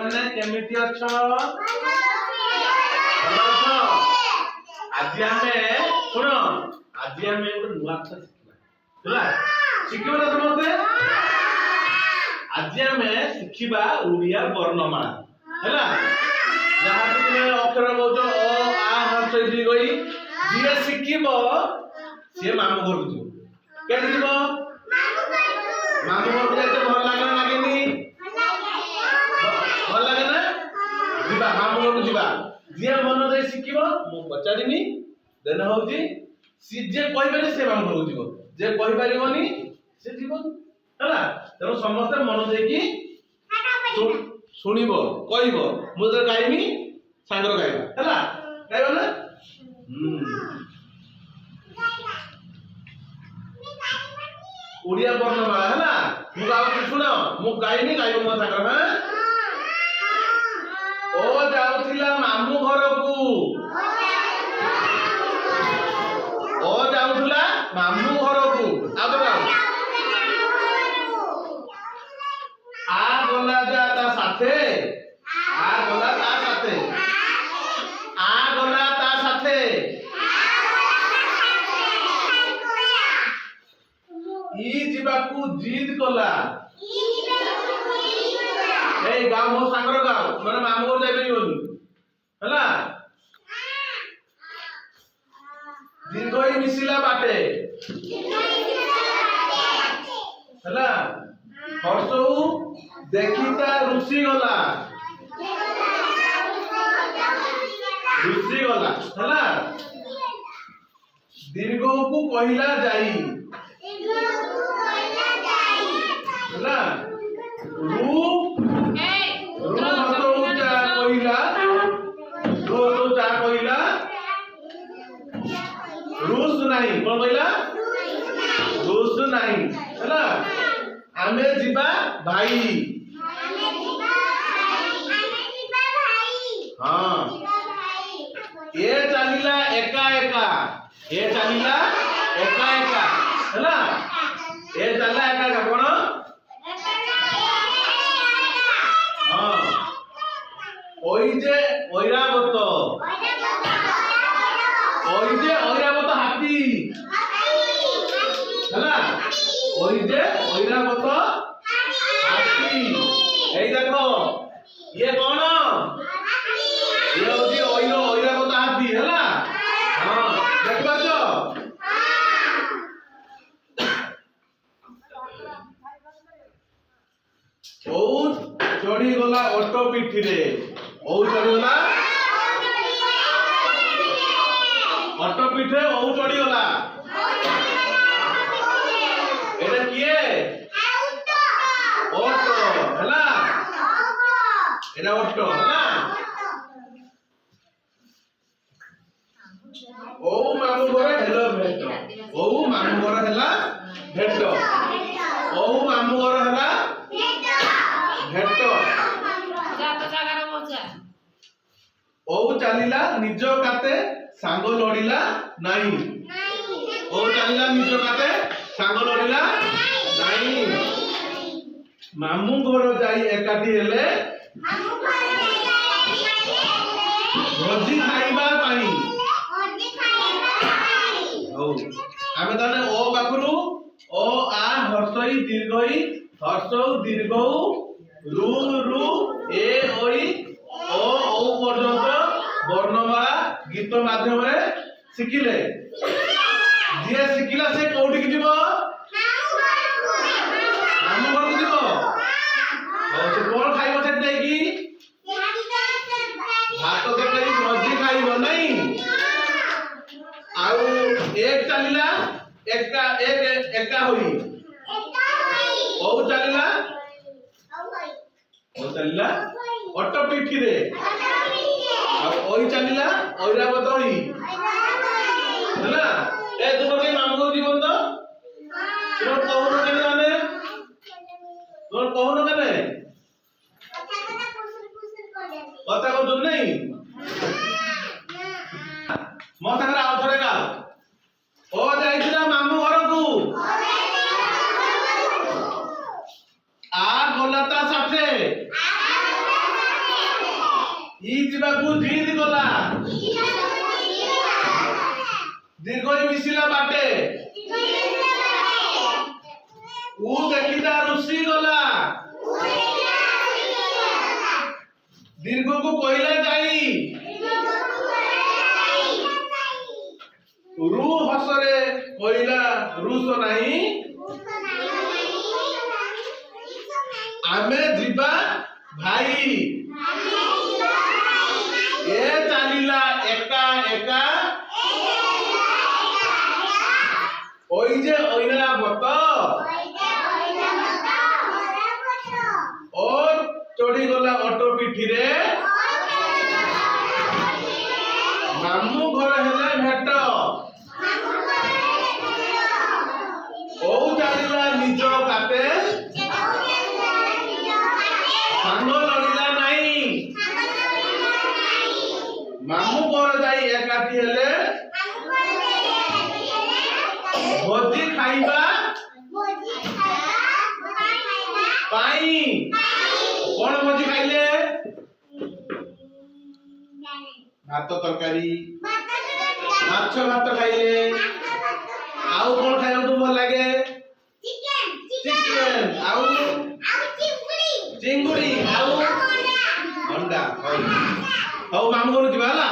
माने केमिति अछ आज हमें सुनो आज हमें एक नुआ कथा शिखिबा हला शिखिबा ना समझते आज हमें शिखिबा उड़िया वर्णमाला हला जहां तुमे अक्षर कहतो अ आ हर्ष दी गई जे शिखिबो से मामू घर को जीवो के जीवो मामू घर को जाते भल लागे ना लागेनी भल लागे ना जीवा मामू घर को जीवा जे मन दे शिखिबो मु पचारिनी देन होउची सी जे कहि पारे से मामू घर को जीवो जे कहि पारिबोनी से जीवो हला तेरो समस्त मन दे की सुनिबो कहिबो मु तो गाइमी सांगर गाइबा हला गाइबो ना उड़िया वर्णमाला है ना मु गाउ सुनो मु गाइनी गाइबो मो सांगर हां ओ जाउथिला मामू घर को ओ जाउथिला मामू घर को आ तो आ गला जा ता साथे आ गला ता साथे आ गला ता साथे ई जीवाकू जिद कला ए गाव मो सांगर गाव माने मामू घर जाबे योनी हला दीर्घई मिसिला बाटे हला हर्षऊ देखिता ऋषि गला हला दीर्घ को कहिला जाई हला रू हतो चा कहिला रू तो चा कहिला रूस नाही कोन कहिला रूस नाही हला आमे जीवा भाई हां ए चलिला एका एका ए चलिला एका एका हला ए चला एका एका कोन हां ओई जे ओइरावत हाथी हला ओई जे ओइरावत हाथी एई देखो ये कौन ये होती ओइरावत हाथी हला हां देख पाछो ओ चढ़ी गला ऑटो पिठी रे ओ चढ़ी गला ऑटो पिठे ओ चढ़ी गला एटा किए ऑटो हला एटा ऑटो हला ओ मामू घर हेलो भेट ओ मामू घर हला भेट ओ मामू घर हला भेट जात जागार मजा ओ चलिला निज काते सांग लड़िला नाही ओ चलिला निज काते सांग लड़िला नाही मामू घर जाई एकाठी हेले भोजी खाइबा पानी हो आमे ताने ओ बाकुरु ओ आ हर्षई दीर्घई हर्षौ दीर्घौ रु रु ए ओई ओ ओ पर्यंत वर्णमाला गीत माध्यम रे शिखिले जे शिखिला से कोठी की जीवो मामू घर को जीवो और से कोन खाइबो से देगी भात तरकारी भजी खाइबो नहीं आउ एक चलिला एका होई ओ चलिला ऑटो पिठी रे और ओई चलिला ओइरावत होई हला ए तुम के मामू को जीवन तो तुम कहनो केने माने तुम कहनो केने कथा को नहीं मो संगे आउ थरे का ओ जाइथिला मामू घर को आ गलता साथे ଇ ଯିବାକୁ ଜିଦ୍ କଲା ଦୀର୍ଘ ଇ ମିଶିଲା ବାଟେ ଉ ଦେଖିଲା ରୁଷି ଗଲା ଦୀର୍ଘକୁ କହିଲା ଯାଇ ରୁ ହସରେ କହିଲା ରୁଷ ନାହିଁ ଆମେ ଯିବା ଭାଇ ଏ ଚାଲିଲା ଏକା ଏକା ওই যে ওইনা বত ওর চড়ি গলা অটো পিঠিরে মামু ঘর হেলে ভেট ও চালিলা নিজ কাতে সাঙ্গ লড়িলা নাই মামু ঘর যাই একাঠি হেলে ভোজি খাইবা পাই কোন ভোজি খাইলে ভাত তরকারি মাছ ভাত খাইলে আউ কোন খাইବାକୁ তো ভাল লাগে চিকেন আউ চিঙ্গুড়ি আউ অন্ডা হଉ ମାମୁଁ ଘରକୁ ଯିବା ହେଲା।